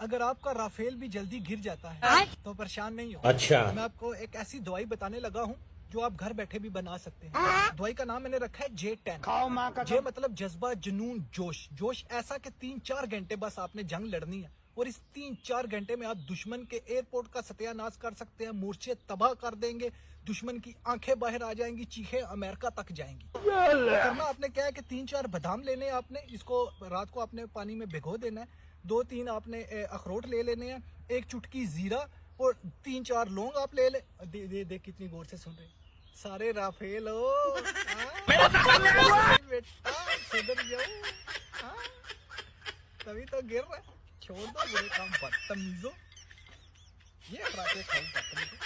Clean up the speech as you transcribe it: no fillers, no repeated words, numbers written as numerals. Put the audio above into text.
अगर आपका राफेल भी जल्दी गिर जाता है तो परेशान नहीं हो। अच्छा। मैं आपको एक ऐसी दवाई बताने लगा हूँ जो आप घर बैठे भी बना सकते हैं। दवाई का नाम मैंने रखा है J10। खाओ माँ का जे मतलब जज्बा, जुनून, जोश। जोश ऐसा कि 3-4 घंटे बस आपने जंग लड़नी है और इस 3-4 घंटे में आप दुश्मन के एयरपोर्ट का सत्यानाश कर सकते हैं, मोर्चे तबाह कर देंगे, दुश्मन की आंखें बाहर आ जाएंगी, चीखें अमेरिका तक जाएंगी। करना आपने क्या है कि 3-4 बादाम लेने, आपने इसको रात को आपने पानी में भिगो देना है। 2-3 आपने अखरोट ले लेने हैं, एक चुटकी जीरा और 3-4 लौंग आप ले ले। दे कितनी गौर से सुन रहे, सारे राफेल हो बेटा, सुधर जाओ। तभी तो गिर रहा है। छोड़ दो बुरे काम, बदतमीजो। ये अपराधे खाओ बदतमीजो।